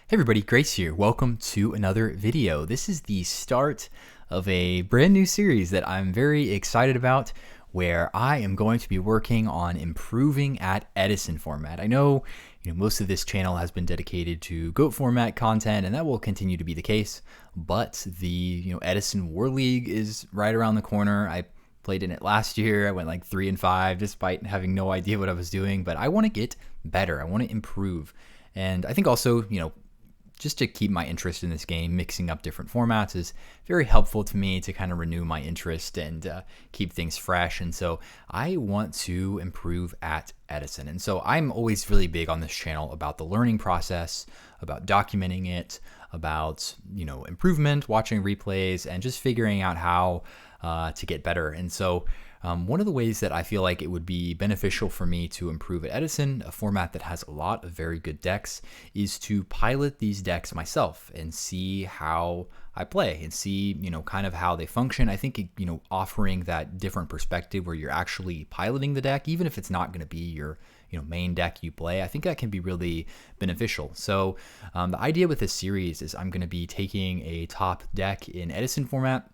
Hey everybody, Grace here. Welcome to another video. This is the start of a brand new series that I'm very excited about, where I am going to be working on improving at EDISON format. I know, most of this channel has been dedicated to GOAT format content, and that will continue to be the case, but the EDISON War League is right around the corner. I played in it last year. I went like 3-5 despite having no idea what I was doing, but I want to get better. I want to improve. And I think also, just to keep my interest in this game, mixing up different formats is very helpful to me to kind of renew my interest and keep things fresh. And so I want to improve at EDISON. And so I'm always really big on this channel about the learning process, about documenting it, about, improvement, watching replays, and just figuring out how to get better. And so one of the ways that I feel like it would be beneficial for me to improve at EDISON, a format that has a lot of very good decks, is to pilot these decks myself and see how I play and see, kind of how they function. I think, offering that different perspective where you're actually piloting the deck, even if it's not going to be your main deck you play, I think that can be really beneficial. So the idea with this series is I'm going to be taking a top deck in EDISON format.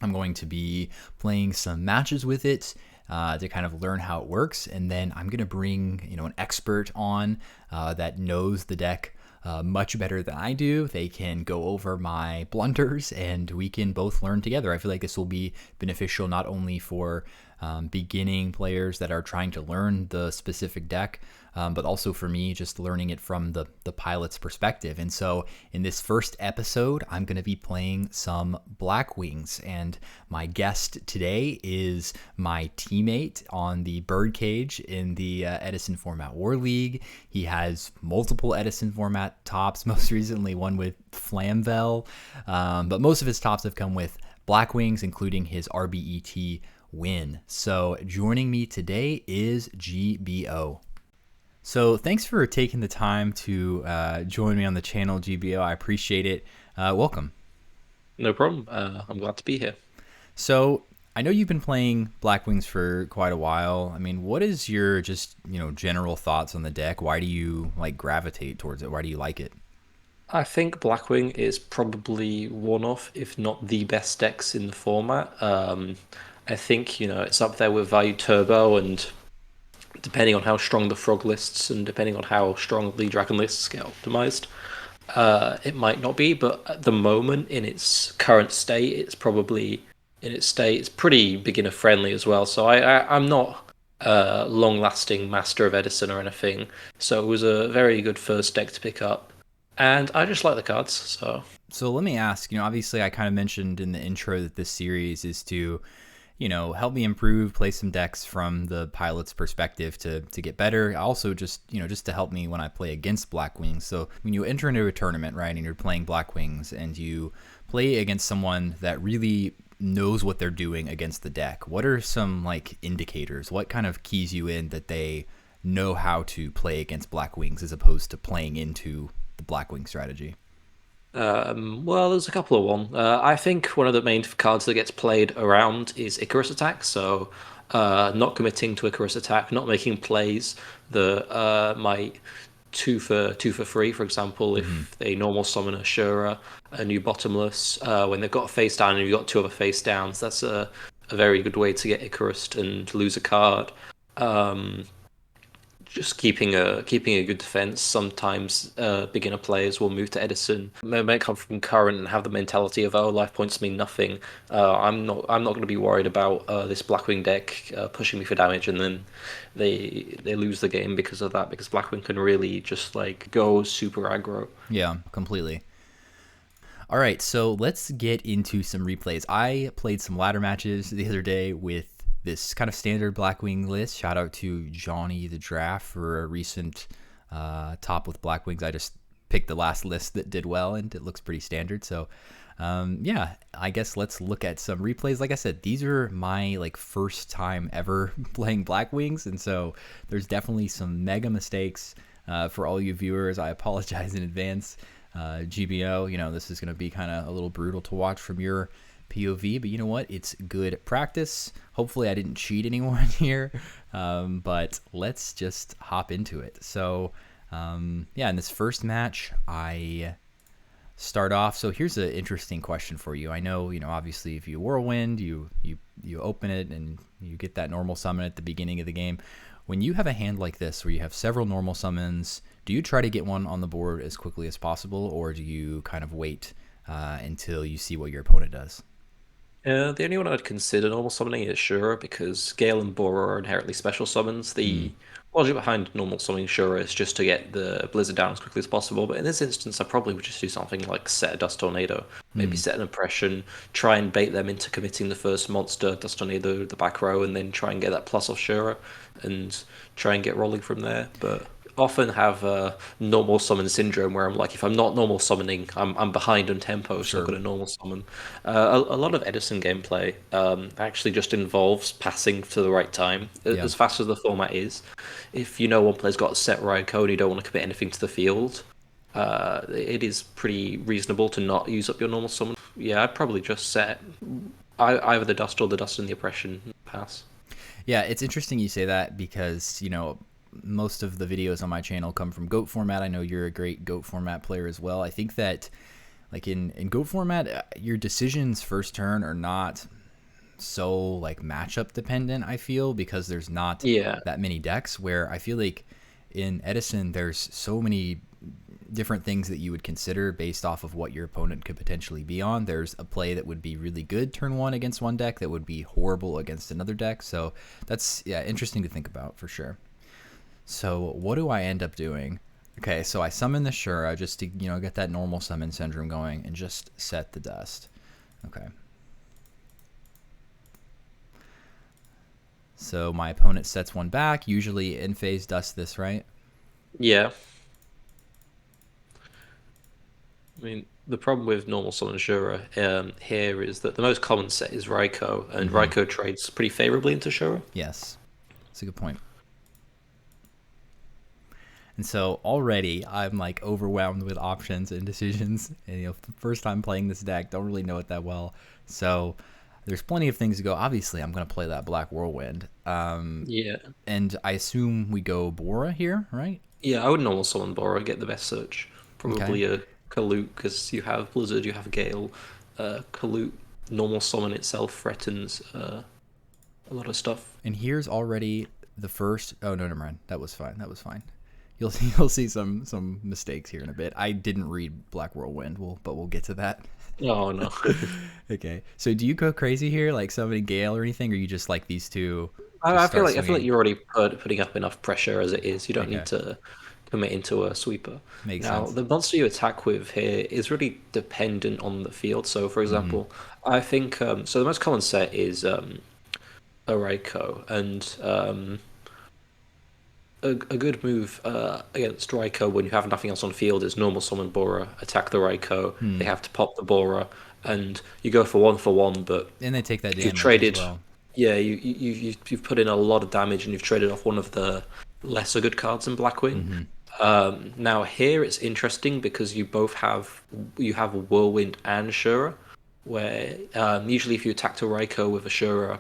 I'm going to be playing some matches with it to kind of learn how it works, and then I'm going to bring an expert on that knows the deck much better than I do. They can go over my blunders, and we can both learn together. I feel like this will be beneficial not only for beginning players that are trying to learn the specific deck, but also for me just learning it from the pilot's perspective. And so in this first episode, I'm going to be playing some Blackwings, and my guest today is my teammate on the Birdcage in the EDISON format War League. He has multiple EDISON format tops, most recently one with Flamvel, but most of his tops have come with Blackwings, including his RBET win. So joining me today is GBO. So thanks for taking the time to join me on the channel, GBO. I appreciate it. Welcome. No problem. I'm glad to be here. So I know you've been playing Blackwings for quite a while. I mean, what is your just, general thoughts on the deck? Why do you gravitate towards it? Why do you like it? I think Blackwing is probably one of, if not the best decks in the format. I think, it's up there with Value Turbo, and depending on how strong the Frog lists and depending on how strong the Dragon lists get optimized, it might not be, but at the moment, in its current state, it's pretty beginner friendly as well. So I'm not a long-lasting master of EDISON or anything, so it was a very good first deck to pick up, and I just like the cards. So let me ask, obviously I kind of mentioned in the intro that this series is to help me improve, play some decks from the pilot's perspective to get better. Also just to help me when I play against Blackwings. So when you enter into a tournament, right, and you're playing Blackwings and you play against someone that really knows what they're doing against the deck, what are some indicators? What kind of keys you in that they know how to play against Blackwings as opposed to playing into the Blackwing strategy? Well, there's a couple of one. I think one of the main cards that gets played around is Icarus Attack. So, not committing to Icarus Attack, not making plays that might two for free. For example, if they normal summon a Shura, a new Bottomless, when they've got a face down and you've got two other face downs, that's a very good way to get Icarus and lose a card. Just keeping a good defense. Sometimes beginner players will move to EDISON. They may come from current and have the mentality of, oh, life points mean nothing. I'm not going to be worried about this Blackwing deck pushing me for damage, and then they lose the game because of that. Because Blackwing can really just go super aggro. Yeah, completely. All right, so let's get into some replays. I played some ladder matches the other day with this kind of standard Blackwing list. Shout out to Johnny the Draft for a recent top with Blackwings. I just picked the last list that did well, and it looks pretty standard. So yeah, I guess let's look at some replays. Like I said, these are my first time ever playing Blackwings, and so there's definitely some mega mistakes for all you viewers. I apologize in advance. GBO, this is going to be kind of a little brutal to watch from your POV, but you know what? It's good practice. Hopefully I didn't cheat anyone here, but let's just hop into it. So Yeah, in this first match, I start off. So here's an interesting question for you. I know, obviously, if you whirlwind, you open it and you get that normal summon at the beginning of the game. When you have a hand like this, where you have several normal summons, do you try to get one on the board as quickly as possible, or do you kind of wait until you see what your opponent does? The only one I'd consider normal summoning is Shura, because Gale and Bora are inherently special summons. Hmm. The logic behind normal summoning Shura is just to get the Blizzard down as quickly as possible, but in this instance, I probably would just do something like set a Dust Tornado, maybe Hmm. set an Impression, try and bait them into committing the first monster, Dust Tornado, the back row, and then try and get that plus off Shura, and try and get rolling from there. But often have normal summon syndrome where I'm like, if I'm not normal summoning, I'm behind on tempo, so I've Sure. got to normal summon. A lot of EDISON gameplay actually just involves passing to the right time. Yeah. As fast as the format is, if you know one player's got a set right code, you don't want to commit anything to the field. It is pretty reasonable to not use up your normal summon. Yeah, I'd probably just set either the dust or the dust and the oppression pass. Yeah, it's interesting you say that because, most of the videos on my channel come from GOAT format. I know you're a great GOAT format player as well. I think that, like in GOAT format, your decisions first turn are not so like matchup dependent, I feel, because there's not Yeah, that many decks. Where I feel like in Edison, there's so many different things that you would consider based off of what your opponent could potentially be on. There's a play that would be really good turn one against one deck that would be horrible against another deck. So that's, yeah, interesting to think about for sure. So what do I end up doing? Okay, so I summon the Shura just to, get that normal summon syndrome going and just set the dust. Okay. So my opponent sets one back, usually in phase dust this, right? yeah. I mean, the problem with normal summon Shura here is that the most common set is Raikou, and Mm-hmm. Raikou trades pretty favorably into Shura. Yes, that's a good point. And so already I'm like overwhelmed with options and decisions. And the first time playing this deck, don't really know it that well. So there's plenty of things to go. Obviously, I'm going to play that Black Whirlwind. Yeah. And I assume we go Bora here, right? Yeah, I would normal summon Bora, get the best search. Okay. Probably a Kalute, because you have Blizzard, you have Gale. Kalute, normal summon itself threatens a lot of stuff. And here's already the first. Oh no, never mind. That was fine. That was fine. You'll see some mistakes here in a bit. I didn't read Black Whirlwind, but we'll get to that. Oh no. Okay. So do you go crazy here, like summoning Gale or anything, or you just like these two just I start feel like swinging? you're already putting up enough pressure as it is. You don't Okay, need to commit into a sweeper. makes Now, sense. the monster you attack with here is really dependent on the field. So, for Mm-hmm. example, I think so. The most common set is a Raikou, and a good move against Raikou when you have nothing else on field is normal summon Bora, attack the Raikou. Hmm. They have to pop the Bora, and you go for one, but And they take that you've damage as traded. well. Yeah, you've put in a lot of damage and you've traded off one of the lesser good cards in Blackwing. Mm-hmm. Now here it's interesting because you have Whirlwind and Shura, where usually if you attacked a Raikou with a Shura,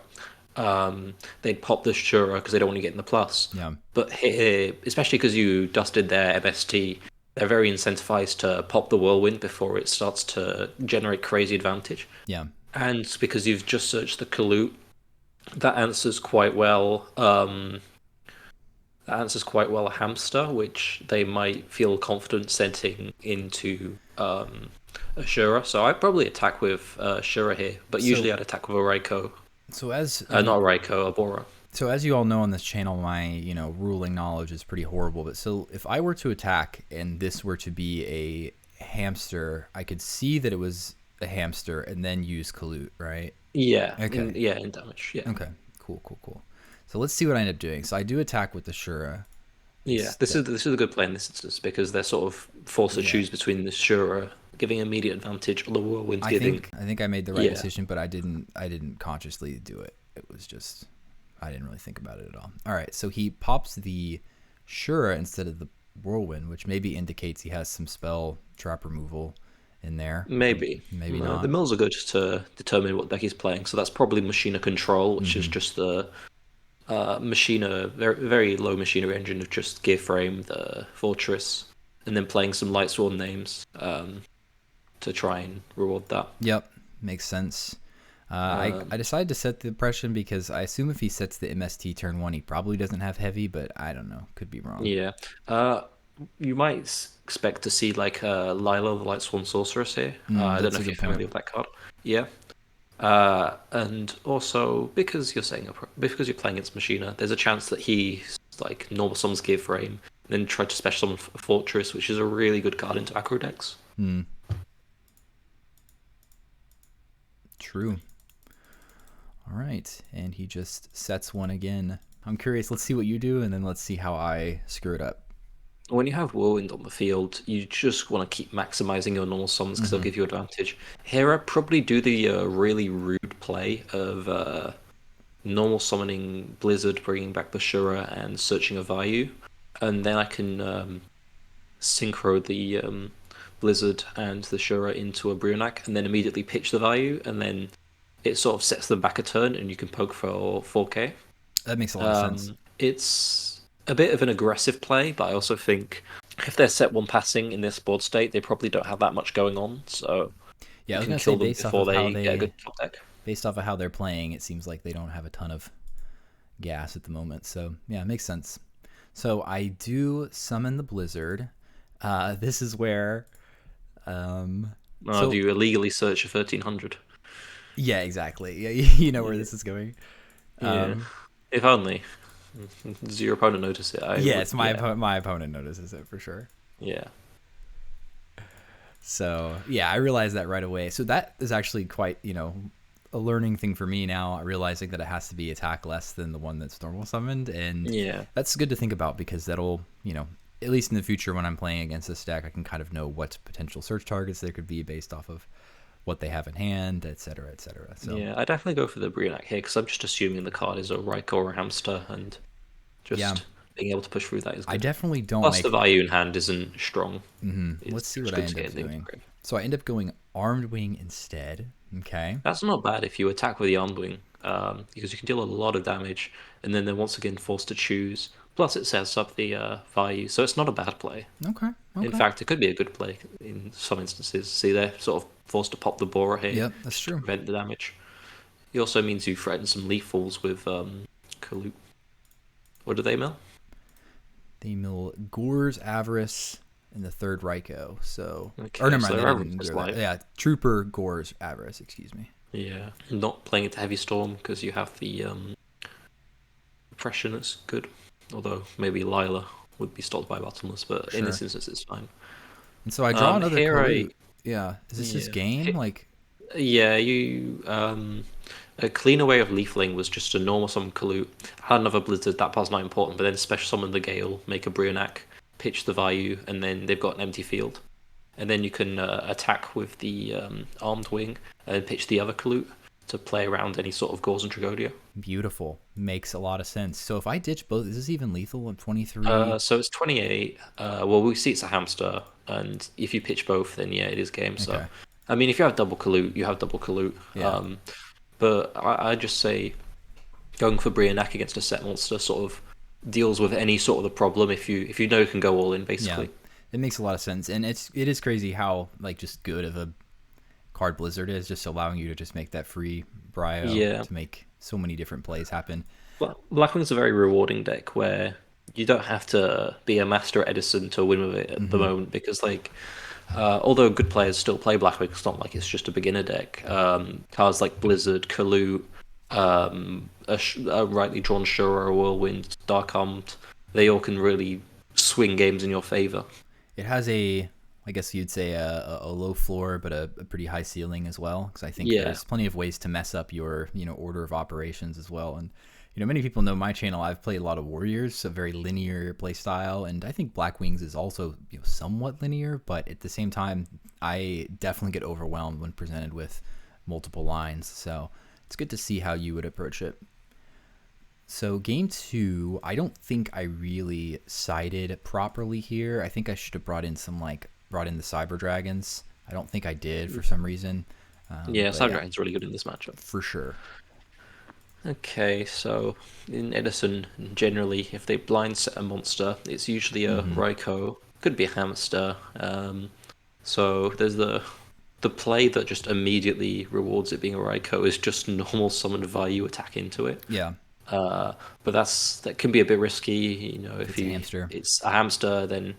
they'd pop the Shura because they don't want to get in the plus. Yeah. But here, especially because you dusted their MST, they're very incentivized to pop the Whirlwind before it starts to generate crazy advantage. Yeah. And because you've just searched the Kalute, that answers quite well. That answers quite well a hamster, which they might feel confident sending into Ashura. So I'd probably attack with Ashura here, but So usually I'd attack with a Raikou. so as Not a Raikou, a Bora. so as you all know on this channel, my ruling knowledge is pretty horrible. But so if I were to attack and this were to be a hamster, I could see that it was a hamster and then use Kalut, right? Yeah, Okay. in damage. Yeah, Okay. Cool. Cool. Cool. So let's see what I end up doing. So I do attack with the Shura. yeah. This is a good play in this instance because they're sort of forced to Yeah. choose between the Shura giving immediate advantage or the Whirlwind giving. I think I made the right Yeah, decision, but I didn't consciously do it. It was just I didn't really think about it at all. All right, so he pops the Shura instead of the Whirlwind, which maybe indicates he has some spell trap removal in there. maybe. Maybe The not. mills are good to determine what deck he's playing, so that's probably Machina Control, which is Hmm. just the Machina, very, very low Machina engine of just Gear Frame, the Fortress, and then playing some Lightsworn names to try and reward that. Yep, makes sense. I decided to set the impression because I assume if he sets the MST turn 1, he probably doesn't have heavy, but I don't know. Could be wrong. Yeah. You might expect to see like Lila, the Lightsworn Sorceress here. I don't That's know a if you're good point. familiar with that card. Yeah. And also because because you're playing against Machina, there's a chance that he's like normal summons Gear Frame, and then try to special summon Fortress, which is a really good card into Acro decks. True. All right, and he just sets one again. I'm curious. Let's see what you do, and then let's see how I screw it up. When you have Whirlwind on the field, you just want to keep maximizing your normal summons because they'll give you advantage. Here, I probably do the really rude play of normal summoning Blizzard, bringing back the Shura, and searching a Vayu, and then I can synchro the Blizzard and the Shura into a Brionac, and then immediately pitch the Vayu, and then it sort of sets them back a turn, and you can poke for 4K. That makes a lot of sense. It's a bit of an aggressive play, but I also think if they're set one passing in this board state, they probably don't have that much going on, so Yeah, I you was can gonna say kill them based off before of how they get a good top deck. based off of how they're playing, it seems like they don't have a ton of gas at the moment. So yeah, it makes sense. So I do summon the Blizzard. This is where, so Do you illegally search a 1300? yeah, exactly. Yeah, you know where this is going. Yeah. If only. Does your opponent notice it? Yes, my Yeah. my opponent notices it for sure. Yeah. So yeah, I realized that right away. So that is actually quite, a learning thing for me now, realizing that it has to be attack less than the one that's normal summoned, and Yeah. that's good to think about because that'll, at least in the future when I'm playing against this deck, I can kind of know what potential search targets there could be based off of what they have in hand, et cetera, et cetera. So Yeah, I definitely go for the Brionac here because I'm just assuming the card is a Raikou or a Hamster, and yeah, just being able to push through that is I good. definitely don't Plus, the make. value in hand isn't strong. Let's see It's what I good to end up get into the doing. grave. So I end up going Armed Wing instead. Okay. That's not bad if you attack with the Armed Wing, because you can deal a lot of damage, and then they're once again forced to choose. Plus, it sets up the value, so it's not a bad play. Okay. In Okay. fact, it could be a good play in some instances. See, they're sort of forced to pop the Borer here Yep, that's just to true. prevent the damage. It also means you threaten some lethals with Kalut. What do they mill? They mill Gore's Avarice in the third Raikou. So, Okay, or never so mind, they their didn't Avarice is do that. live. Yeah, Trooper Gore's Avarice. Excuse me. Yeah, not playing into Heavy Storm because you have the oppression that's good. Although maybe Lila would be stopped by Bottomless, but in this Sure. instance it's fine. And so I draw another Here Kalut. Yeah. Is this his yeah, game? Like, yeah, you a cleaner way of leafling was just a normal summon Kalut. Had another Blizzard, that part's not important, but then special summon the Gale, make a Brionac, pitch the Vayu, and then they've got an empty field. And then you can attack with the Armed Wing and pitch the other Kalut to play around any sort of Gauze and Tragodia. beautiful. Makes a lot of sense. So if I ditch both, is this even lethal at 23? So it's 28. Well, we see it's a hamster, and if you pitch both, then yeah, it is game. So, Okay. I mean, if you have double Kalut, you have double Kalut. Yeah. But I just say going for Brionac against a set monster sort of deals with any sort of the problem if you know you can go all in basically. Yeah. It makes a lot of sense. And it is crazy how, like, just good of a card Blizzard is, just allowing you to just make that free Brio Yeah. to make so many different plays happen. Blackwing's a very rewarding deck where you don't have to be a master at Edison to win with it at the moment because like although good players still play Blackwing, it's not like it's just a beginner deck. Cards like Blizzard, Kalut, a rightly drawn Shura, Whirlwind, Dark Armed, they all can really swing games in your favor. It has I guess you'd say a low floor, but a pretty high ceiling as well. Because I think Yeah. there's plenty of ways to mess up your, order of operations as well. And, many people know my channel. I've played a lot of Warriors, a very linear play style. And I think Blackwings is also, somewhat linear. But at the same time, I definitely get overwhelmed when presented with multiple lines. So it's good to see how you would approach it. So game 2, I don't think I really sided properly here. I think I should have brought in the Cyber Dragons. I don't think I did for some reason. Yeah, But Cyber Dragon's really good in this matchup. for sure. Okay, so in Edison, generally, if they blind set a monster, it's usually a Mm-hmm. Raikou, could be a hamster. So there's the play that just immediately rewards it being a Raikou is just normal summon value attack into it. Yeah, Uh, but that can be a bit risky. You know, if if it's a you hamster. it's a hamster, then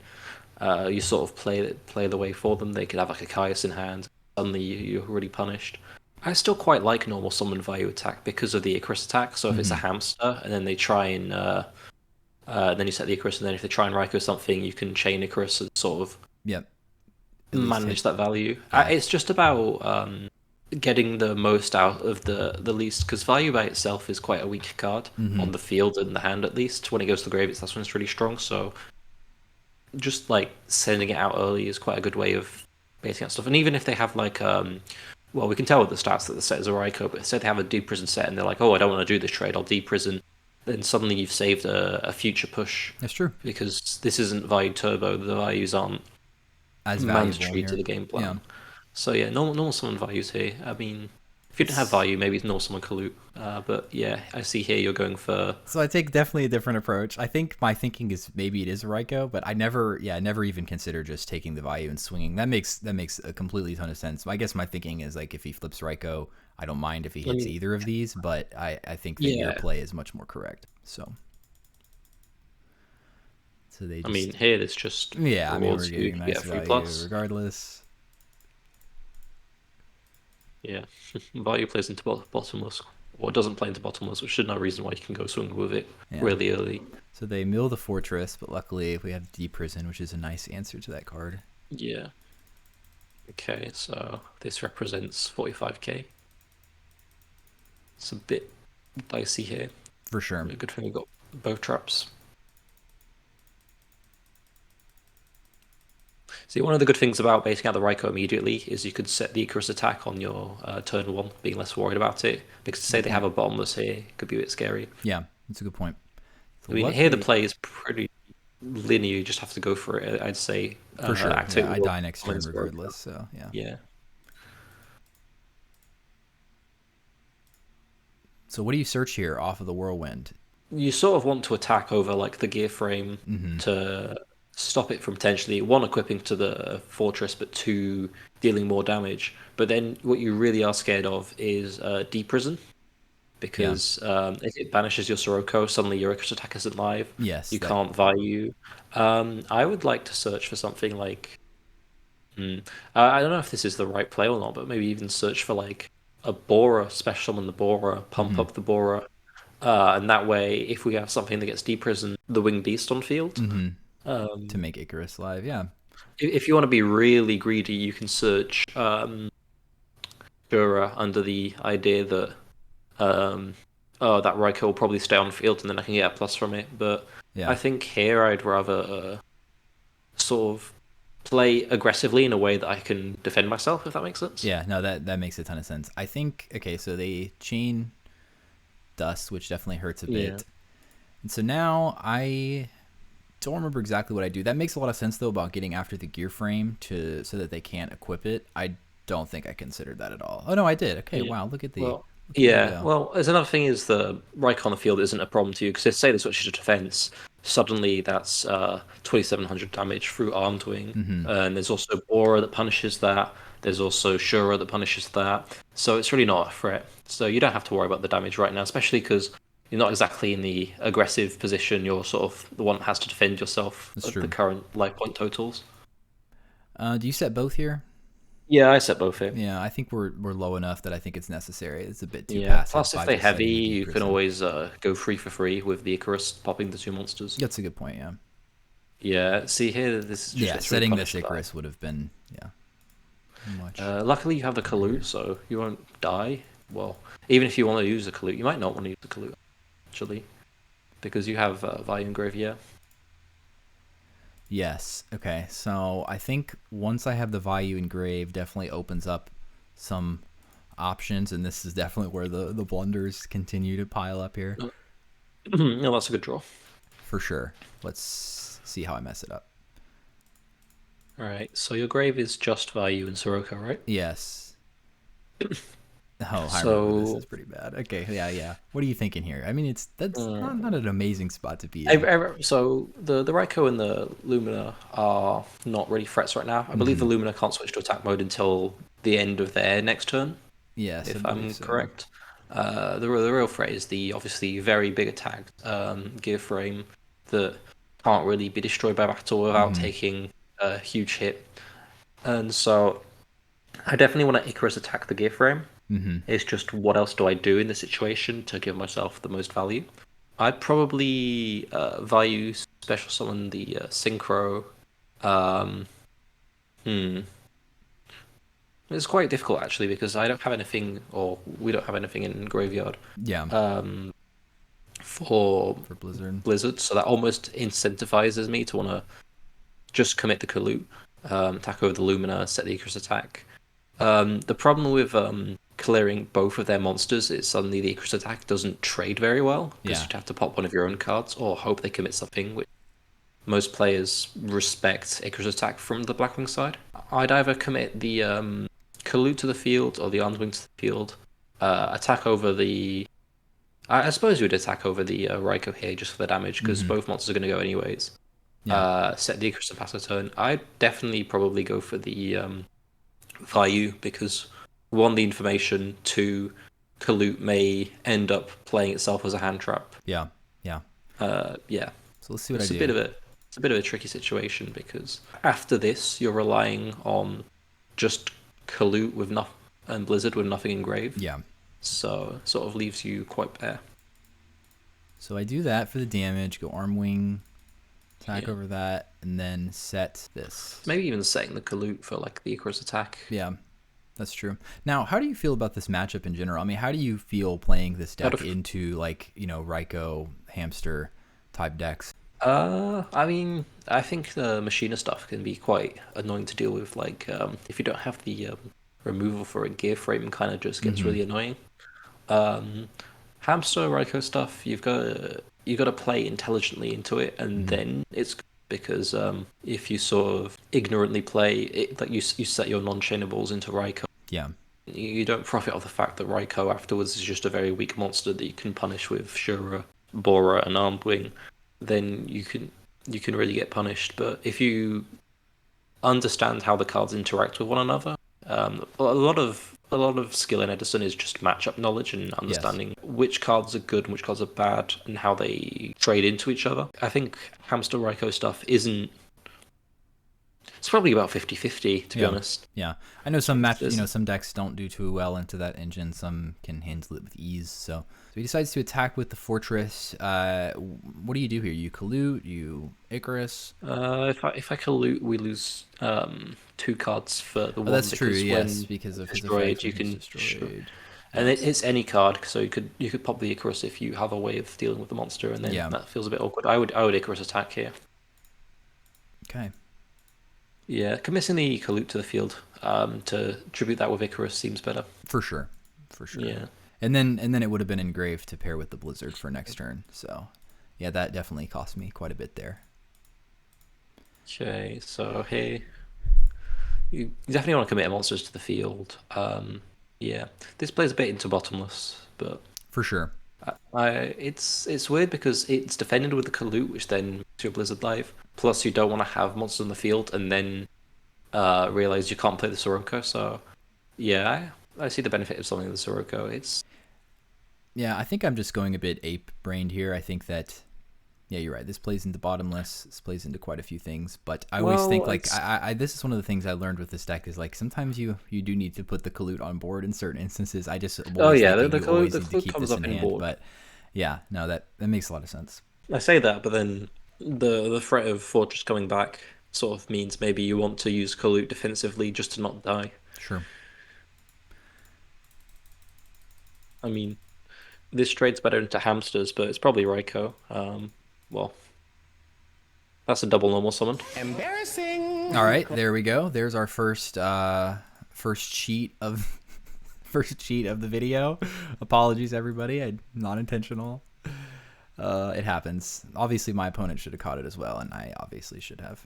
you sort of play the way for them. They could have like a Caius in hand. Suddenly you're already punished. I still quite like normal summon value attack because of the Icarus attack. So if it's a Mm-hmm. hamster and then they try and then you set the Icarus, and then if they try and Raikou something, you can chain Icarus and sort of Yep. At least hit. manage that value. Yeah. It's just about getting the most out of the least, because value by itself is quite a weak card Mm-hmm. on the field and the hand at least. When it goes to the grave, that's when it's really strong. So just like sending it out early is quite a good way of baiting out stuff. And even if they have like well, we can tell with the stats that the set is a Raikou, but say they have a deprison set and they're like, oh, I don't want to do this trade, I'll deprison. Then suddenly you've saved a future push That's true. because this isn't value turbo. The values aren't As valuable mandatory to here. the game Yeah. plan. So yeah, normal summon values here. I mean, if you didn't have value, maybe it's normal summon Kalut. But yeah, I see here you're going for. So I take definitely a different approach. I think my thinking is maybe it is a Raikou, but I never even consider just taking the value and swinging. That makes a completely ton of sense. I guess my thinking is like if he flips Raikou, I don't mind if he I hits mean, either of these, but I think that your yeah. play is much more correct. So they I mean, just here it's just yeah. I mean we're rewards you. getting You nice get a free value plus. regardless. Yeah, value plays into bottomless, or doesn't play into bottomless, which is no reason why you can go swing with it Yeah. really early. So they mill the fortress, but luckily we have deep prison, which is a nice answer to that card. Yeah. Okay, so this represents 45k. It's a bit dicey here. For sure. A good thing we got both traps. See, one of the good things about baiting out the Raikou immediately is you could set the Icarus attack on your turn one, being less worried about it. Because say Good they have point. a bottomless here, it could be a bit scary. Yeah, that's a good point. So I mean, here the luckily, play is pretty linear. You just have to go for it. I'd say for sure. activate Yeah, I the die next turn comments were regardless. So yeah. yeah. So what do you search here off of the whirlwind? You sort of want to attack over like the gear frame Mm-hmm. to stop it from potentially one equipping to the fortress, but two dealing more damage. But then what you really are scared of is deep prison. Yeah. Because if it banishes your Sirocco, suddenly your Icarus attack isn't live. Yes. You That. can't value. I would like to search for something like. Hmm, I don't know if this is the right play or not, but maybe even search for like a Borer, special summon the Borer, pump Mm-hmm. up the Borer, and that way, if we have something that gets deprisoned, the Winged Beast on field. Mm-hmm. To Um, make Icarus live. Yeah. if you want to be really greedy, you can search Jura under the idea that Um, oh, that Raikou will probably stay on field, and then I can get a plus from it. But I Yeah. think here I'd rather sort of play aggressively in a way that I can defend myself, if that makes sense. Yeah. No, that makes a ton of sense. I think. Okay. So they chain dust, which definitely hurts a Yeah. bit. And so now I don't remember exactly what I do. That makes a lot of sense though about getting after the gear frame to so that they can't equip it. I don't think I considered that at all. Oh no, I did. Okay, Yeah. wow, Well, look at me yeah. go. Well, there's another thing is the Raikou on the field isn't a problem to you because say they switch to defense, suddenly that's 2,700 damage through Armed Wing, Mm-hmm. and there's also Aura that punishes that. There's also Shura that punishes that. So it's really not a threat. So you don't have to worry about the damage right now, especially because you're not exactly in the aggressive position. You're sort of the one that has to defend yourself That's at the true. current life point totals. Do you set both here? Yeah, I set both here. Yeah, I think we're low enough that I think it's necessary. It's a bit too Yeah. passive Plus, if by they just heavy, setting the deep you can prison. always go free for free with the Icarus popping the two monsters. That's a good point. Yeah. Yeah. See here, this just Yeah, gets really setting this punished. Icarus would have been much. Luckily, you have the Kalut, so you won't die. Well, even if you want to use the Kalut, you might not want to use the Kalut actually, because you have Value Engrave. Yeah. Yes. Okay. So I think once I have the value engraved, definitely opens up some options, and this is definitely where the blunders continue to pile up here. No, that's a good draw. For sure. Let's see how I mess it up. All right. So your grave is just Value and Soroka, right? Yes. Oh, I remember this So is pretty bad. Okay, yeah, yeah. What are you thinking here? I mean, that's not mm, an amazing spot to be in. so the Raikou and the Lumina are not really threats right now. I believe the Hmm. Lumina can't switch to attack mode until the end of their next turn, Yes, I if believe I'm so. correct. The real threat is the obviously very big attack gear frame that can't really be destroyed by battle without Hmm. taking a huge hit. And so I definitely want to Icarus attack the gear frame. Hmm. It's just what else do I do in this situation to give myself the most value? I'd probably value special summon the synchro. Um, hmm. It's quite difficult actually because I don't have anything, or we don't have anything in graveyard Yeah, um, for for Blizzard. Blizzard, so that almost incentivizes me to want to just commit the Kalut, attack over the Lumina, set the Icarus attack. The problem with clearing both of their monsters is suddenly the Icarus attack doesn't trade very well because Yeah. you'd have to pop one of your own cards or hope they commit something, which most players respect Icarus attack from the Blackwing side. I'd either commit the Kalut to the field or the Armswing to the field, attack over the. I suppose you would attack over the Raikou here just for the damage because Hmm. both monsters are going to go anyways. Yeah. Set the Icarus and pass a turn. I'd definitely probably go for the value because one, the information, two, Kalut may end up playing itself as a hand trap. Yeah. Yeah. Yeah, So let's see what I it's a do. bit of a tricky situation because after this you're relying on just Kalut with nothing and Blizzard with nothing engraved. Yeah. So it sort of leaves you quite bare. So I do that for the damage, go arm wing, attack Yeah. over that, and then set this. Maybe even setting the Kalut for like the Icarus attack. Yeah, that's true. Now, how do you feel about this matchup in general? I mean, how do you feel playing this Out deck of into like, Raikou, Hamster type decks? I mean, I think the Machina stuff can be quite annoying to deal with. Like, if you don't have the removal for a gear frame, kind of just gets Mm-hmm. really annoying. Um, Hamster Raikou stuff, you got to play intelligently into it, and Mm-hmm. then it's good because if you sort of ignorantly play it, like you set your non-chainables into Raikou, Yeah. you don't profit off the fact that Raikou afterwards is just a very weak monster that you can punish with Shura, Bora, and Armwing. Then you can really get punished. But if you understand how the cards interact with one another, a lot of skill in Edison is just matchup knowledge and Yes. understanding which cards are good and which cards are bad and how they trade into each other. I think Hamster Raikou stuff isn't. It's probably about 50-50, to be Yeah. honest. Yeah. I know some There's some decks don't do too well into that engine. Some can handle it with ease. So he decides to attack with the fortress. What do you do here? You Kalut, you Icarus. if I can loot, we lose two cards for the Oh, one that's true. because Yes, when because of his effect destroyed, when you he's can destroyed. and Yes. it's any card, so you could pop the Icarus if you have a way of dealing with the monster, and then Yeah. that feels a bit awkward. I would Icarus attack here. Okay. Yeah, committing the Kalut to the field to tribute that with Icarus seems better. For sure. For sure. Yeah. And then it would have been engraved to pair with the Blizzard for next turn. So yeah, that definitely cost me quite a bit there. Okay, so here you definitely want to commit monsters to the field. Yeah, this plays a bit into bottomless, but For sure. it's weird because it's defended with the Kalut, which then makes your Blizzard live. Plus, you don't want to have monsters in the field and then realize you can't play the Sirocco. So, yeah, I see the benefit of something like the Sirocco. It's Yeah, I think I'm just going a bit ape brained here. I think that yeah, you're right. This plays into bottomless. This plays into quite a few things. But I always think well, like it's this is one of the things I learned with this deck is like sometimes you do need to put the Kalut on board in certain instances. I just am oh always yeah, thinking you always The need to Kalut keep comes this in up in hand. board. But yeah, no, that makes a lot of sense. I say that, but then the threat of Fortress coming back sort of means maybe you want to use Kalut defensively just to not die. Sure. I mean, this trade's better into hamsters, but it's probably Raikou. Well, that's a double normal summon. All right, there we go. There's our first cheat of first cheat of the video. Apologies, everybody. Not intentional. It happens. Obviously, my opponent should have caught it as well, and I obviously should have.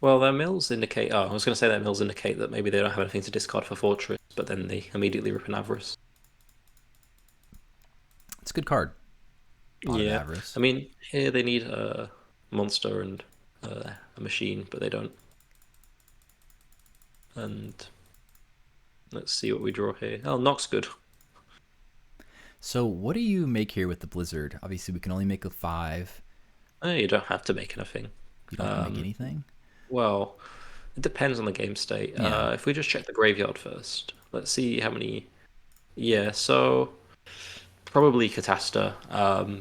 Well, their mills indicate. Oh, I was going to say their mills indicate that maybe they don't have anything to discard for Fortress, but then they immediately rip an Avarice. It's a good card. Pot of Yeah, Avarice. I mean here they need a monster and a machine, but they don't. And let's see what we draw here. Oh, Nox good. So what do you make here with the Blizzard? Obviously, we can only make a 5. You don't have to make anything. You don't have to make Um, anything? well, it depends on the game state. Yeah. If we just check the graveyard first, let's see how many. Yeah, so probably Catasta,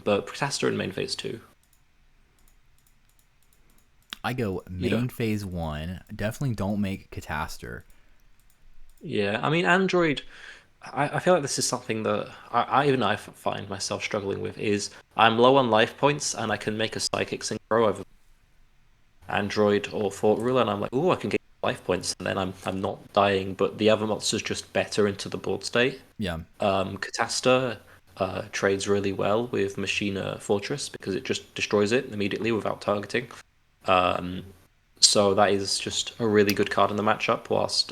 but Catasta in main phase 2. I go You don't. main phase 1. Definitely don't make Catastor. Yeah, I mean Android. I feel like this is something that even I find myself struggling with. Is I'm low on life points and I can make a psychic synchro over Android or Fort Ruler, and I'm like, oh, I can get life points, and then I'm not dying, but the other monster's just better into the board state. Yeah. Catasta trades really well with Machina Fortress because it just destroys it immediately without targeting. Um, so that is just a really good card in the matchup. Whilst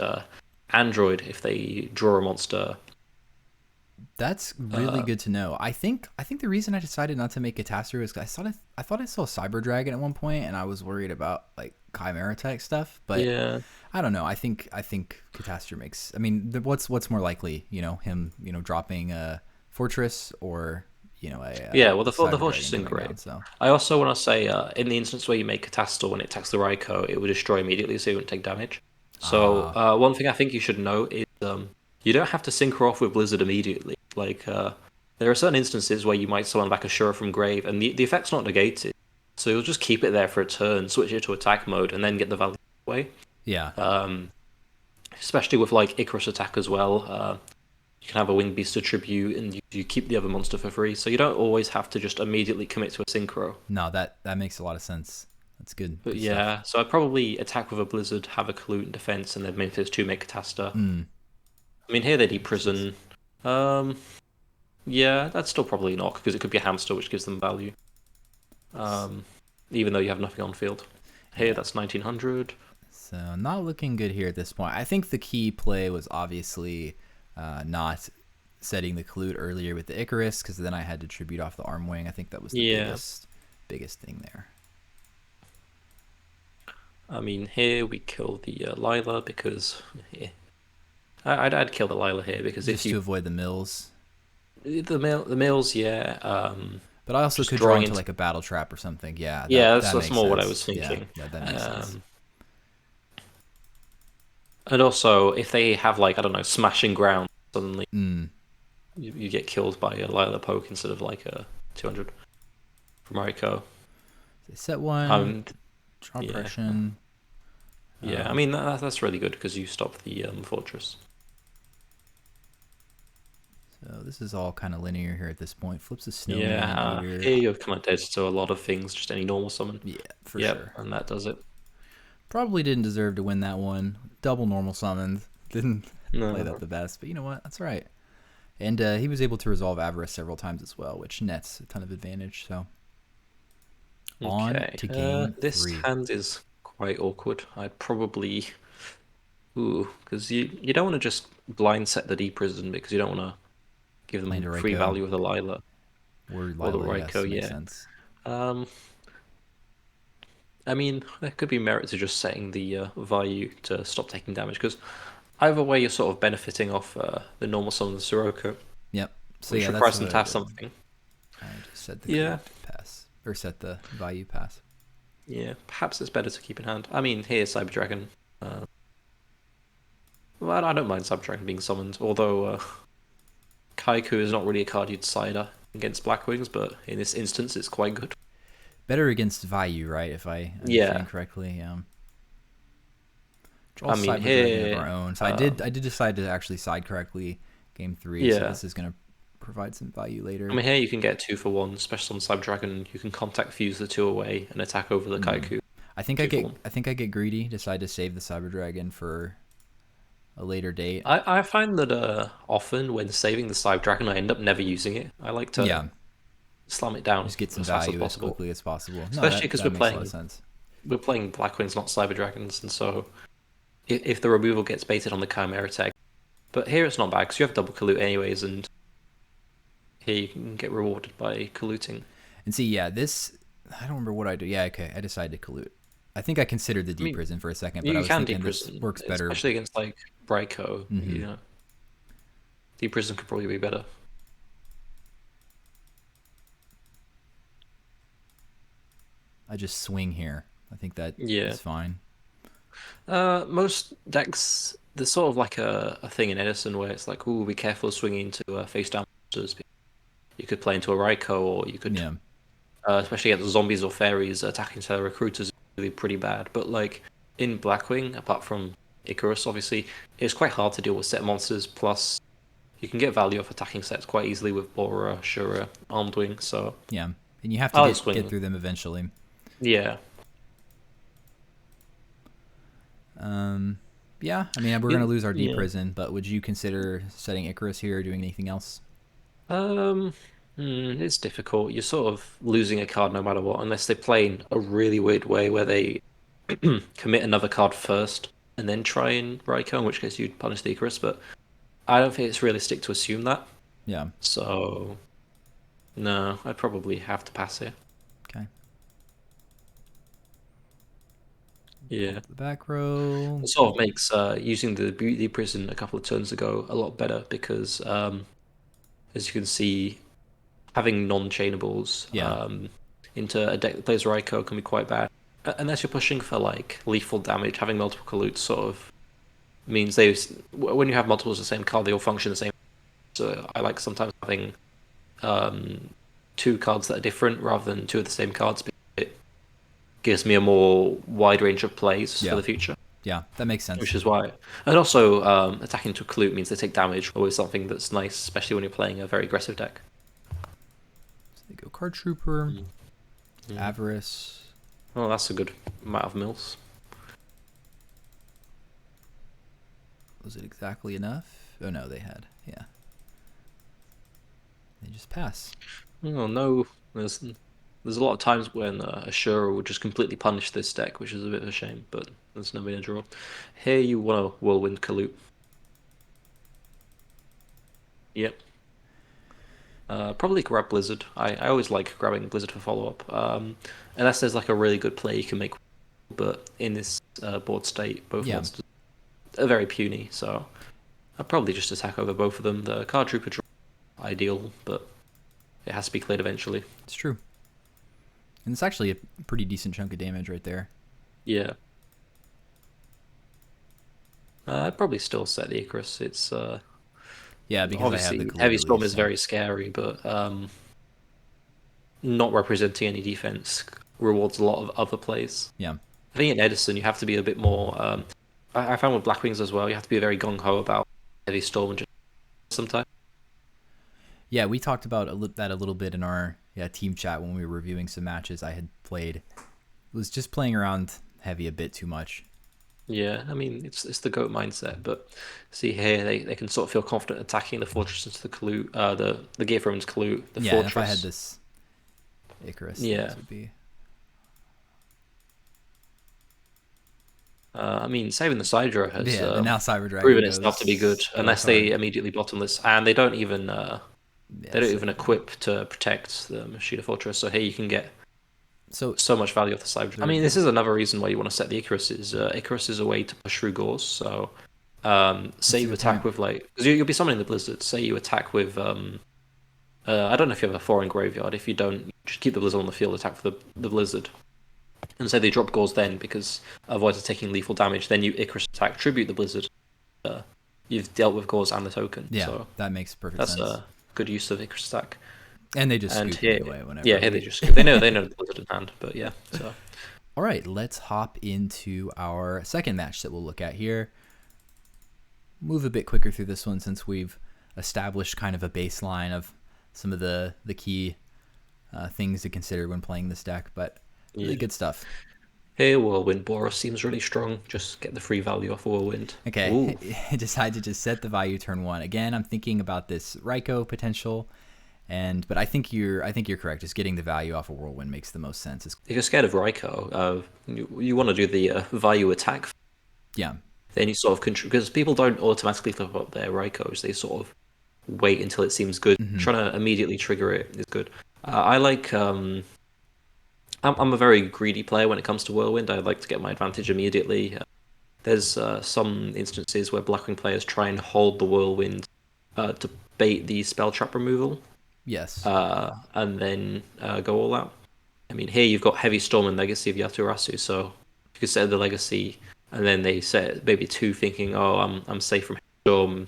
Android, if they draw a monster, That's really good to know. I think the reason I decided not to make Catastor is 'cause I thought I saw Cyber Dragon at one point, and I was worried about like Chimera tech stuff. But yeah, I don't know. I think Catastor makes. I mean, what's more likely? Him dropping a Fortress or a yeah. Well, the Cyber Fortress Dragon isn't going great. down. So I also want to say, in the instance where you make Catastral when it attacks the Raikou, it will destroy immediately, so you won't take damage. So one thing I think you should know is you don't have to synchro off with Blizzard immediately. Like there are certain instances where you might summon back a Shura from grave, and the effect's not negated, so you'll just keep it there for a turn, switch it to attack mode, and then get the value away. yeah, Especially with like Icarus attack as well. You can have a Winged Beast attribute, and you keep the other monster for free, so you don't always have to just immediately commit to a synchro. no, that makes a lot of sense. That's good. But Good stuff. yeah, so I'd probably attack with a Blizzard, have a Kalute in defense, and then main phase 2 make Catasta. I mean, here they deep prison. Um, yeah, that's still probably not, because it could be a hamster, which gives them value. Even though you have nothing on field. Here, Yeah. that's 1900. So not looking good here at this point. I think the key play was obviously not setting the Kalute earlier with the Icarus, because then I had to tribute off the Arm Wing. I think that was the Yeah. biggest thing there. I mean, here we kill the Lila, because... Yeah. I'd kill the Lila here, because Just if to you... avoid the mills. The mills, yeah. But I also Just could draw drawing into into- like a battle trap or something. Yeah, Yeah, that that's makes more what I sense. was thinking. Yeah, that makes sense. And also, if they have, like, I don't know, smashing ground, suddenly Mm. you get killed by a Lila poke instead of, like, a 200 from Mariko. Set one, Um, draw yeah. oppression. Yeah, I mean, that's really good because you stop the fortress. So this is all kind of linear here at this point. Flips a snowman Yeah, eater. here you're kind of dead to a lot of things, just any normal summon. Yeah, for Yep, sure. and that does it. Probably didn't deserve to win that one. Double normal summoned. Didn't play that No. the best, but you know what? That's all right. And he was able to resolve Avarice several times as well, which nets a ton of advantage. So on Okay, to game this 3. hand is quite awkward. I'd probably... Ooh, because you don't want to just blind set the deep prison because you don't want to give them Land a free Raikou. value with a Lila. Or Or the Lila, yes, Raikou, makes yeah. sense. I mean, there could be merit to just setting the value to stop taking damage, because either way you're sort of benefiting off the normal summon of the Sirocco, Yep. So which yeah, that's requires them what to I have did. something. I just set the Yeah. pass. Or set the value pass. Yeah, perhaps it's better to keep in hand. I mean, here's Cyber Dragon. Well, I don't mind Cyber Dragon being summoned, although Kaiku is not really a card you'd side against Blackwings, but in this instance it's quite good. Better against value, right? If I understand correctly. Draw I mean, Cyber Dragon here, of our own. So I did decide to actually side correctly game 3. So Yeah. this is gonna provide some value later. I mean, here you can get 2 for 1, especially on Cyber Dragon. You can contact fuse the 2 away and attack over the Kaiku. I think 2 for 1. I get greedy. Decide to save the Cyber Dragon for a later date. I find that often when saving the Cyber Dragon, I end up never using it. I like to slam it down Just get some as fast as value as possible. quickly as possible. Especially because that we're makes a lot playing of sense. Blackwings, not Cyber Dragons, and so if the removal gets baited on the Chimera tag, but here it's not bad because you have double Kalute anyways, and here you can get rewarded by colluding. And see, yeah, this I don't remember what I do. Yeah, okay, I decided to collude. I think I considered the I mean, deprison for a second, but I you was can thinking this deprison, works better. especially against like Bryco. Hmm. You know, deprison could probably be better. I just swing here. I think that Yeah. is fine. Most decks, there's sort of like a thing in Edison where it's like, ooh, be careful swinging into face down monsters. You could play into a Raikou, or you could, Yeah, especially against zombies or fairies, attacking to recruiters is really pretty bad. But like in Blackwing, apart from Icarus, obviously, it's quite hard to deal with set monsters. Plus, you can get value off attacking sets quite easily with Bora, Shura, Armed Wing. So yeah, and you have to I like get swinging. through them eventually. Yeah. Um, yeah, I mean we're gonna lose our Yeah. deprison, but would you consider setting Icarus here or doing anything else? Um, it's difficult. You're sort of losing a card no matter what, unless they play in a really weird way where they commit another card first and then try and Raikou, in which case you'd punish the Icarus. But I don't think it's realistic to assume that. Yeah. So no, I'd probably have to pass here. Okay. Yeah. The back row. It sort of makes using the Beauty Prison a couple of turns ago a lot better because, as you can see, having non-chainables Yeah. into a deck that plays Raikou can be quite bad. Unless you're pushing for like lethal damage, having multiple colutes sort of means when you have multiples of the same card, they all function the same. So I like sometimes having um, two cards that are different rather than two of the same cards. Because it gives me a more wide range of plays Yeah. for the future. Yeah, that makes sense. Which is why, and also attacking to a colute means they take damage. Always something that's nice, especially when you're playing a very aggressive deck. So they go Card Trooper, Mm. Avarice. Oh, that's a good amount of mills. Was it exactly enough? Oh no, they had. Yeah. They just pass. Oh no, there's a lot of times when Ashura will just completely punish this deck, which is a bit of a shame, but there's never been a draw. Here you want a Whirlwind Kalute. Yep. Probably grab Blizzard. I always like grabbing Blizzard for follow-up. Unless there's like a really good play you can make, but in this board state, both monsters are very puny, so I'd probably just attack over both of them. The Card Trooper draw ideal, but it has to be cleared eventually. It's true. And it's actually a pretty decent chunk of damage right there. Yeah. I'd probably still set the Icarus. It's Yeah, because obviously I have the Heavy Storm is so. very scary, but not representing any defense rewards a lot of other plays. Yeah. I think in Edison you have to be a bit more. I found with Blackwings as well, you have to be very gung ho about Heavy Storm and just sometimes. Yeah, we talked about that a little bit in our team chat when we were reviewing some matches I had played. It was just playing around Heavy a bit too much. Yeah, I mean it's the goat mindset, but see here they can sort of feel confident attacking the fortress into the Kalute, the Gearthrone's Kalute, the Yeah, fortress. if I had this Icarus, yeah, this would be. I mean saving the Sidra has Yeah, now Cyber Dragon proven goes itself to be good, so unless hard. they immediately bottomless, and they don't even they don't so even equip to protect the Machida Fortress. So here you can get so much value off the Cyber. I mean, this is another reason why you want to set the Icarus. Icarus is a way to push through Gauze. So say you your attack point. with like, because you'll be summoning the Blizzard. Say you attack with I don't know if you have a foreign graveyard. If you don't, just keep the Blizzard on the field. Attack for the Blizzard. And say they drop Gauze then because otherwise it's taking lethal damage. Then you Icarus attack, tribute the Blizzard. You've dealt with Gauze and the token. Yeah, so that makes perfect that's sense. a good use of Icarus attack. And they just And scoop here, it away whenever. yeah, here they just they know the Blizzard in hand. But yeah, so. All right, let's hop into our second match that we'll look at here. Move a bit quicker through this one since we've established kind of a baseline of some of the key things to consider when playing this deck, but really good stuff. Here, Whirlwind Boros seems really strong. Just get the free value off Whirlwind. Okay, I decided to just set the value turn one. Again, I'm thinking about this Raikou potential, but I think you're correct. Just getting the value off of Whirlwind makes the most sense. If you're scared of Raikou, you want to do the value attack. Yeah. Then you sort of control, because people don't automatically flip up their Raikous. They sort of wait until it seems good. Hmm. Trying to immediately trigger it is good. I like. I'm a very greedy player when it comes to Whirlwind. I like to get my advantage immediately. There's some instances where Blackwing players try and hold the Whirlwind to bait the spell trap removal, Yes. and then go all out. I mean, here you've got Heavy Storm and Legacy of Yaturasu, so you could set the Legacy, and then they set maybe two, thinking, "Oh, I'm safe from Heavy Storm,"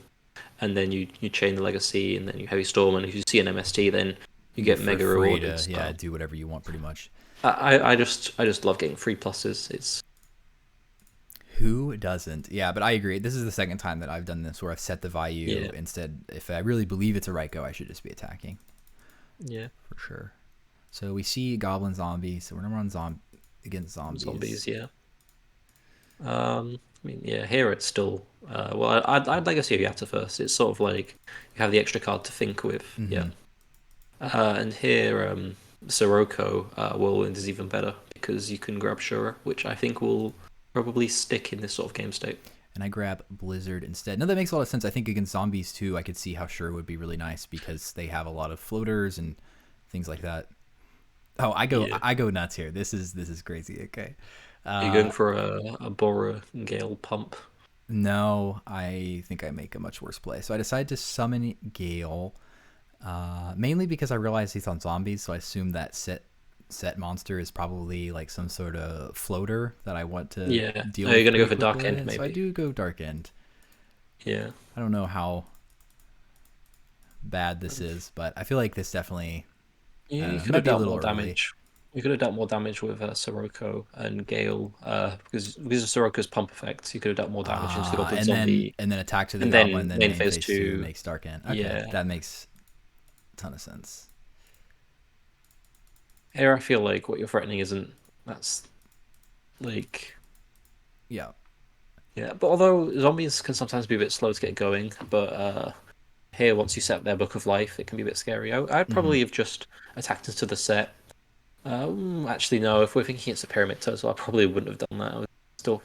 and then you chain the Legacy, and then you Heavy Storm, and if you see an MST, then you You're get for mega free rewarded. to So do whatever you want, pretty much. I just love getting free pluses. It's Who doesn't? Yeah, but I agree. This is the second time that I've done this where I've set the value yeah, instead. If I really believe it's a Raiko, I should just be attacking yeah. for sure. So we see goblin zombie. So we're gonna run against zombies. Zombies, yeah. I mean, yeah. Here it's still. Well, I'd like to see Yatta first. It's sort of like you have the extra card to think with. Yeah. Mm-hmm. And here, Sirocco Whirlwind is even better because you can grab Shura, which I think will probably stick in this sort of game state. And I grab Blizzard instead. No, that makes a lot of sense. I think against zombies too, I could see how Sure would be really nice because they have a lot of floaters and things like that. Oh, Yeah. I go nuts here. This is crazy. Okay. Are you going for a Bora Gale pump? No, I think I make a much worse play. So I decided to summon Gale, mainly because I realized he's on zombies. So I assume that set monster is probably like some sort of floater that I want to Yeah. deal Are with you going to go pretty for Dark quickly. End, And so I maybe? do go Dark End. Yeah. I don't know how bad this is, but I feel like this definitely You could might have be a dealt little more early. damage. You could have dealt more damage with Sirocco and Gale, because of Sirocco's pump effects. You could have dealt more damage into the Goblin Zombie, And then attack to the and goblin, then then main main phase phase two two. makes Dark End. Okay, Yeah, that makes a ton of sense. here I feel like what you're threatening isn't that's like Yeah. yeah. But although zombies can sometimes be a bit slow to get going, but here once you set their Book of Life, it can be a bit scary. I'd Mm-hmm. probably have just attacked into the set. Actually, no. If we're thinking it's a pyramid total, I probably wouldn't have done that. I was still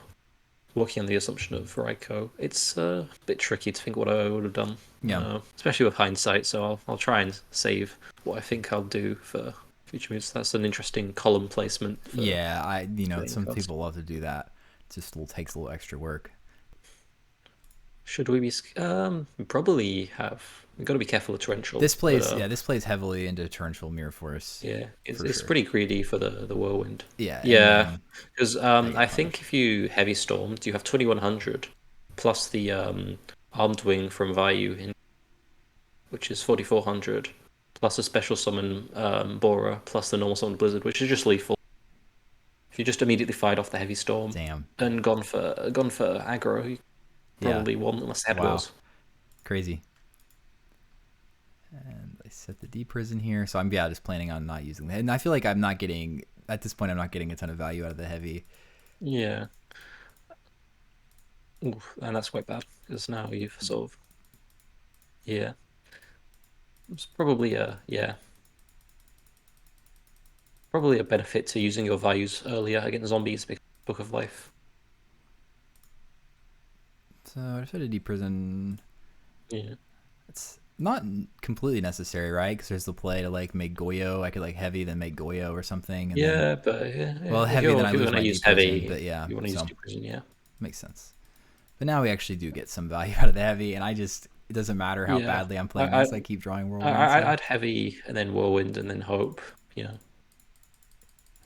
working on the assumption of Raiko. It's a bit tricky to think what I would have done, Yeah. especially with hindsight. So I'll try and save what I think I'll do for future moves. That's an interesting column placement for Yeah, playing some cards. people love to do that. It just takes a little extra work. Should we be? We probably have. We've got to be careful of torrential, but This plays heavily into torrential mirror force yeah, it's for it's sure. pretty greedy for the whirlwind. Yeah, and Yeah, then because they I get think punished. if you heavy stormed, you have 2100 plus the armed wing from Vayu in which is 4400, plus a special summon Bora, plus the normal summon Blizzard, which is just lethal. If you just immediately fired off the heavy storm Damn. and gone for aggro, you Yeah. probably won unless they had Wow. wills. Crazy. And I set the D prison here, so I'm just planning on not using that. And I feel like I'm not getting at this point. I'm not getting a ton of value out of the heavy. Yeah, oof, and that's quite bad because now you've sort of yeah, it's probably probably a benefit to using your values earlier against zombies because of Book of Life. So I set a D prison. Yeah. It's not completely necessary, right? Because there's the play to like make Goyo. I could like heavy, then make Goyo or something, and then Yeah, but yeah. well If heavy, then you're I if you're lose gonna my use D prison. heavy, But yeah, you want to use so deep prison, yeah. makes sense. But now we actually do get some value out of the heavy, and it doesn't matter how Yeah, badly I'm I, playing I, this. I keep drawing whirlwind. So I'd heavy and then whirlwind and then hope. You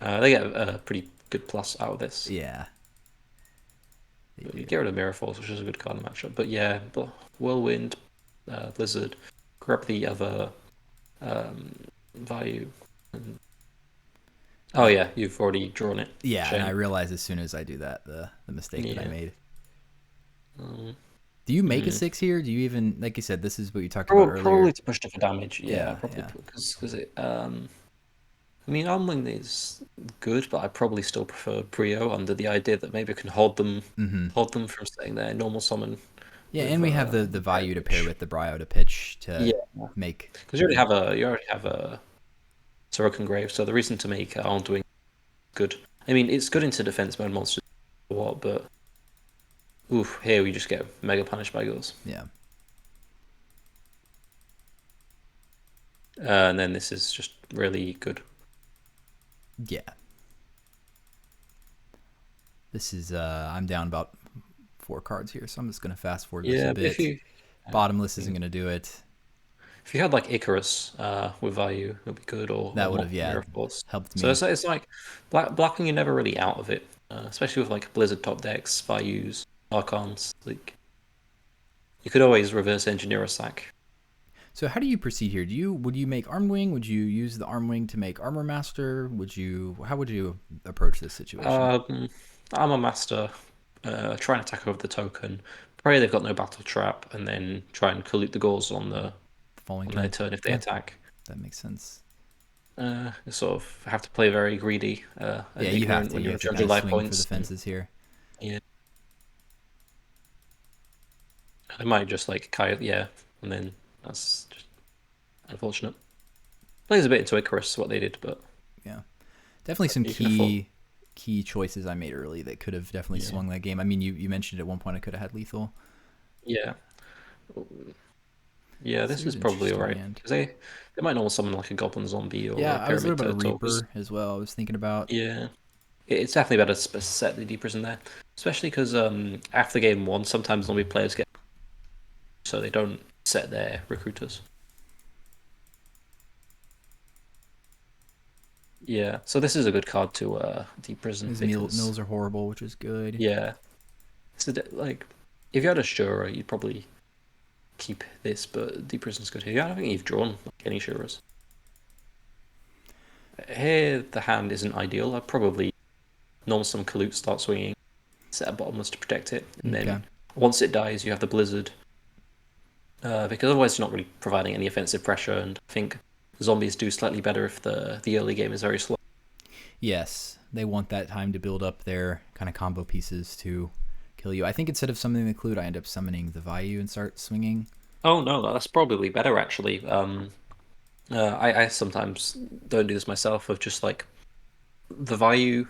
know, they get a pretty good plus out of this. yeah, they But do. you get rid of Mirror Force, which is a good card matchup. But yeah, whirlwind, blizzard, grab the other value. And... Oh yeah, you've already drawn it. Yeah, Shame. and I realize as soon as I do that the mistake that I Yeah. made. Um, Do you make a mhm. 6 here? Do you even like you said? This is what you talked about Probably earlier. to push it for damage. Yeah, Yeah, probably yeah. because it. I mean, Armling is good, but I probably still prefer Brio under the idea that maybe I can Mm-hmm. hold them from staying there. Normal summon Yeah, with and we have the Brio value to pair pitch. with the Brio to pitch Yeah, to make. because you already have a Sorokin Grave, so the reason to make Arm doing good. I mean, it's good into defense mode monsters, what? But oof, here we just get mega punished by girls. Yeah. and then this is just really good. Yeah. This is I'm down about 4 cards here, so I'm just gonna fast forward this a Yeah, but bit. Bottomless isn't if gonna do it. you had like Icarus with value, it'd be good, That or would have, yeah, Mirror Force. helped So me. it's like Blackwing, you're never really out of it, especially with like Blizzard top decks, values, Archons. Like you could always reverse engineer a sack. So how do you proceed here? Would you make Arm Wing? Would you use the Arm Wing to make Armor Master? How would you approach this situation? I'm a master. Try and attack over the token. Pray they've got no battle trap, and then try and collude the Gauls The following on their turn? turn if they Yeah, attack. that makes sense. You sort of have to play very greedy Yeah, and you have ignorant to. when You you're have at to kind 200 of life swing for the points. And, fences here. yeah, I might just like yeah, and then that's just unfortunate. Plays a bit into Icarus what they did, but Yeah, definitely some you can afford. key choices I made early that could have definitely Yeah, swung that game. I mean, you mentioned at one point I could have had lethal. yeah, yeah. So This here's is an probably interesting alright hand. because they might normal summon like a Goblin Zombie or Yeah, a I was Pyramid thinking about a Turtle. Reaper as well. I was thinking about. Yeah, it's definitely better to set the Deepers in there, especially because after game one, sometimes zombie players get so they don't set their recruiters. Yeah, so this is a good card to deep prison His because mills are horrible, which is good. yeah, so like if you had a Shura, you'd probably keep this, but deep prison's good here. Yeah, I don't think you've drawn like any Shuras. Here the hand isn't ideal. I'd probably normal some Kalute, start swinging, set a bottomless to protect it, and Okay. then once it dies, you have the Blizzard. Because otherwise you're not really providing any offensive pressure, and I think zombies do slightly better if the early game is very slow. Yes, they want that time to build up their kind of combo pieces to kill you. I think instead of summoning the Clute, I end up summoning the Vayu and start swinging. Oh no, that's probably better actually. I sometimes don't do this myself of just like the value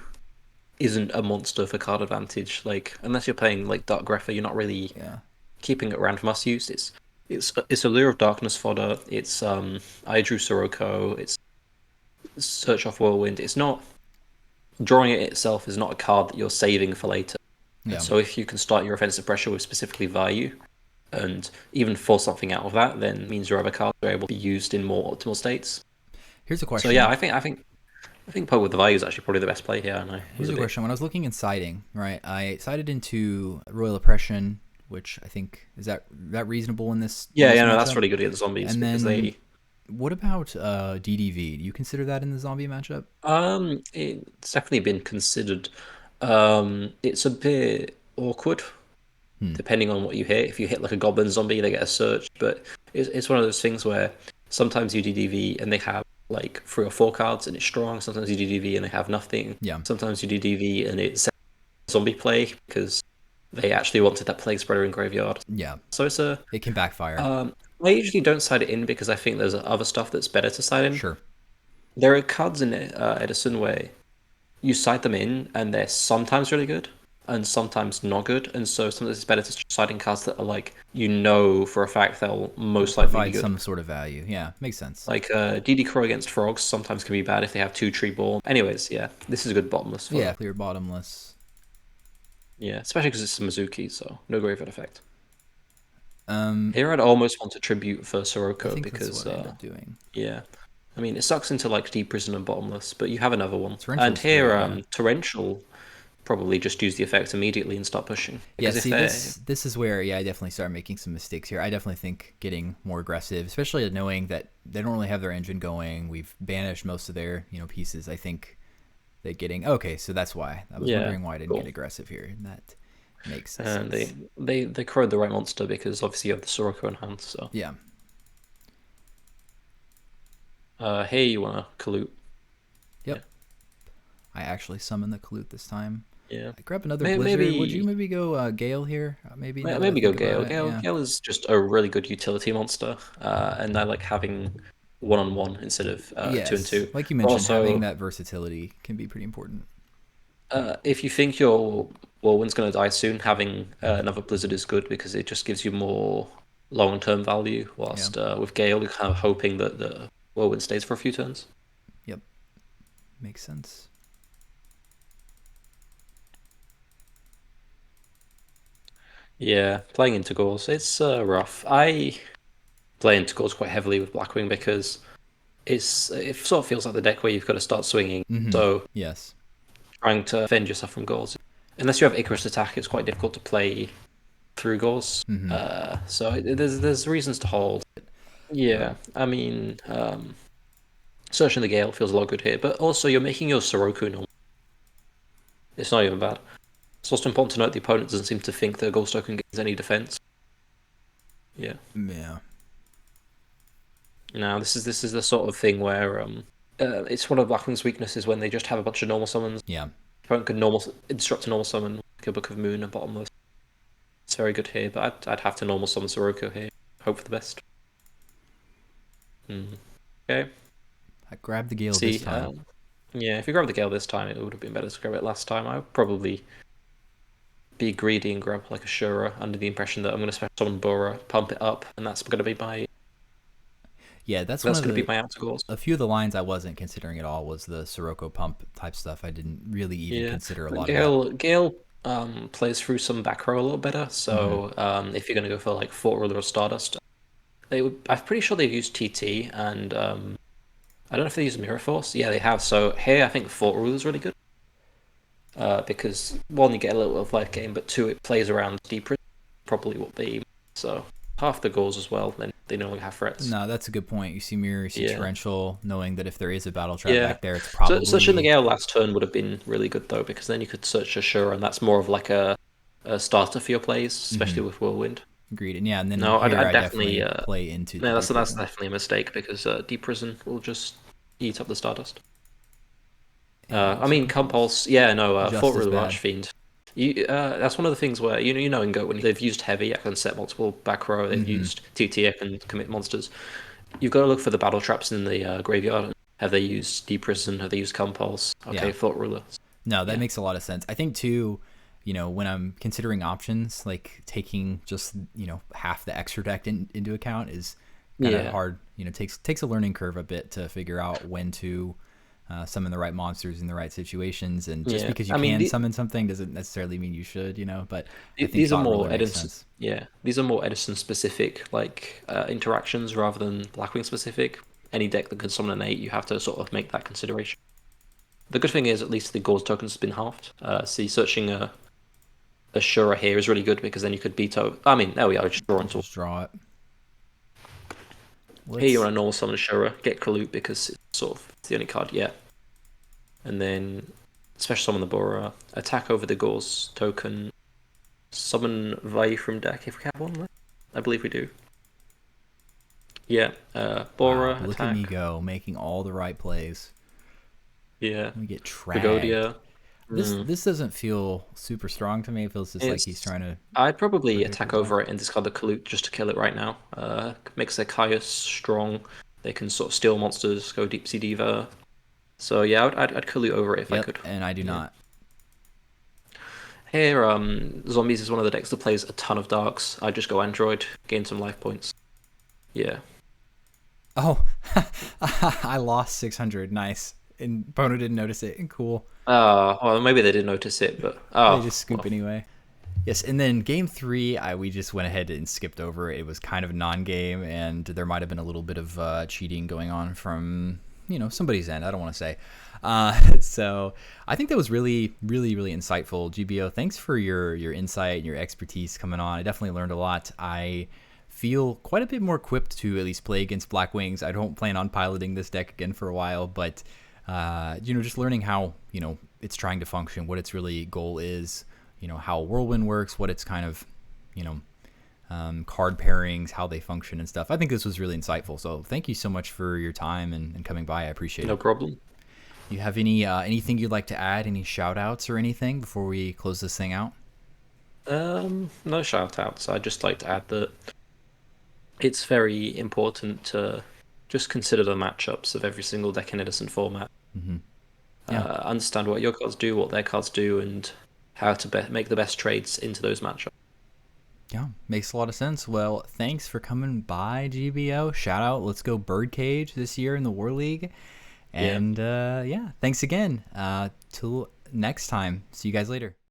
isn't a monster for card advantage. Like unless you're playing like Dark Grepher, you're not really Yeah. keeping it around for must use. It's Allure of Darkness fodder. It's I Drew Soroko. It's Search off Whirlwind. It's not drawing it itself is not a card that you're saving for later. Yeah. So if you can start your offensive pressure with specifically value and even force something out of that, then it means your other cards are able to be used in more optimal states. Here's a So yeah, question. I think Poke with the value is actually probably the best play here. And I was Here's a a bit question. When I was looking in siding, right, I sided into Royal Oppression, which I think is that reasonable in yeah, this yeah, no, that's matchup. really good against zombies And because then they what about DDV? Do you consider that in the zombie matchup? it's definitely been considered. It's a bit awkward Hmm. depending on what you hit. If you hit like a goblin zombie, they get a search, but it's one of those things where sometimes you DDV and they have like 3 or 4 cards and it's strong. Sometimes you DDV and they have nothing. Yeah. Sometimes you DDV and it's zombie play because they actually wanted that plague spreader in graveyard. Yeah. So it's a It can backfire. I usually don't side it in because I think there's other stuff that's better to side in. Sure. There are cards in Edison where you side them in and they're sometimes really good and sometimes not good, and so sometimes it's better to side in cards that are like for a fact they'll They'll most likely be provide good. some sort of value. Yeah, makes sense. Like DD Crow against frogs sometimes can be bad if they have 2 tree ball. Anyways, yeah, this is a good bottomless Yeah, for clear bottomless. yeah, especially because it's a Mizuki, so no graveyard effect. Um, Here I'd almost want to tribute for I Soroko think that's because what I end up doing. yeah, I mean it sucks into like deep prison and bottomless, but you have another one. And Torrential's here great. Yeah. Torrential probably just use the effect immediately and start pushing Yeah. because if See, they this is where I definitely started making some mistakes here. I definitely think getting more aggressive, especially knowing that they don't really have their engine going. We've banished most of their pieces. I think that getting okay. So that's why I was yeah wondering why I didn't cool. get aggressive here, and that makes And sense. they crowed the right monster because obviously you have the Soroko in hand. So Yeah. here you want to Kalute. Yep. I actually summoned the Clute this time. Yeah, I grab another maybe Blizzard. Would you maybe go Gale here? Maybe now that I maybe go think about Gale. it. Yeah. Gale is just a really good utility monster, and I like having 1-on-1 instead of 2-2. Yes, like you But mentioned, having also, that versatility can be pretty important. if you think your Whirlwind's going to die soon, having another Blizzard is good because it just gives you more long-term value. Yeah. Whilst with Gale, you're kind of hoping that the Whirlwind stays for a few turns. Yep, makes sense. Yeah, playing into goals, it's rough. I play into goals quite heavily with Blackwing because it sort of feels like the deck where you've got to start swinging. Mm-hmm. So Yes. trying to defend yourself from goals, unless you have Icarus attack, it's quite difficult to play through goals. Mm-hmm. There's reasons to hold. Right. Yeah, I mean, Searching the Gale feels a lot good here, but also you're making your Soroku normal. It's not even bad. It's also important to note the opponent doesn't seem to think that Ghost Token gains any defense. Yeah. Yeah. Now this is the sort of thing where it's one of Blackwing's weaknesses when they just have a bunch of normal summons. Yeah. Opponent can instruct a normal summon like a Book of Moon and Bottomless. It's very good here, but I'd have to normal summon Soroku here. Hope for the best. Okay. I grabbed the Gale this See, time. yeah, if you grab the Gale this time, it would have been better to grab it last time. I would probably be greedy and grab like a Shura under the impression that I'm going to special summon Bora, pump it up, and that's going to be my Yeah, that's one that's of going to be the my outer goals. a few of the lines I wasn't considering at all was the Sirocco pump type stuff. I didn't really even Yeah, consider a but lot of that. Gale plays through some back row a little better. So if you're going to go for like Fort Ruler or Stardust, I'm pretty sure they've used TT, and I don't know if they use Mirror Force. Yeah, they have. So here, I think Fort Ruler is really good because one, you get a little bit of life gain, but two, it plays around deeper. Probably what they so half the goals as well. Then they no longer have threats. No, that's a good point. You see Mirror, you see Yeah. Torrential, knowing that if there is a battle trap Yeah. back there, it's So searching the probably Gale last turn would have been really good though, because then you could search Ashura, and that's more of like a starter for your plays, especially with Whirlwind. agreed. And yeah, and then No, here I'd I definitely. definitely play into the No, Deep that's Prison. definitely a mistake because Deep Prison will just eat up the Stardust. And I mean, Compulse. Yeah, no. just Fort as Ruler bad. Archfiend. That's one of the things where you know in Go when they've used heavy, I can set multiple back row. They've used TT, I can commit monsters. You've got to look for the battle traps in the graveyard. Have they used Deep Prison? Have they used Compulse? Okay, Yeah. Fort Ruler. No, that Yeah. makes a lot of sense. I think too, when I'm considering options, like taking just, half the extra deck into account is kind of Yeah. hard. Takes a learning curve a bit to figure out when to summon the right monsters in the right situations. And just Yeah. because you I mean, can summon something doesn't necessarily mean you should, But I think these are Thought more Ruler makes Edison. sense. Yeah, these are more Edison specific like interactions rather than Blackwing specific. Any deck that can summon an 8, you have to sort of make that consideration. The good thing is at least the Gauze token's been halved. See, searching a Shura here is really good because then you could beat out. I mean, there we are. Just draw into. Just draw it. Here you want to normal summon a Shura, get Kalute because it's the only card yet. And then special summon the Bora, attack over the Gauze token, summon Vai from deck if we have one left. I believe we do. Yeah, Bora Wow, look attack. at me go, making all the right plays. Yeah, We get tragged. Pagodia. This doesn't feel super strong to me. It feels just like he's trying to. I'd probably protect attack himself. over it and discard the Kalute just to kill it right now. Makes their Caius strong. They can sort of steal monsters, go Deep Sea Diva. So yeah, I'd Kalute over it if I could. And I do not. Here, Zombies is one of the decks that plays a ton of darks. I just go Android, gain some life points. Yeah. Oh, I lost 600. Nice. And Bono didn't notice it. Cool. Well, maybe they did notice it, but They just scoop anyway. Yes, and then game 3, we just went ahead and skipped over. It was kind of a non-game, and there might have been a little bit of cheating going on from somebody's end. I don't want to say. So I think that was really, really, really insightful. GBO, thanks for your insight and your expertise coming on. I definitely learned a lot. I feel quite a bit more equipped to at least play against Blackwings. I don't plan on piloting this deck again for a while, but just learning how it's trying to function, what its really goal is, how Whirlwind works, what its kind of card pairings, how they function and stuff. I think this was really insightful. So thank you so much for your time and coming by. I appreciate it. No problem. You have anything you'd like to add? Any shout outs or anything before we close this thing out? No shout outs. I'd just like to add that it's very important to just consider the matchups of every single deck in Edison format. Understand what your cards do, what their cards do, and how to make the best trades into those matchups. Yeah, makes a lot of sense. Well, thanks for coming by, GBO. Shout out. Let's go Birdcage this year in the War League. Yeah. And yeah, thanks again. Till next time. See you guys later.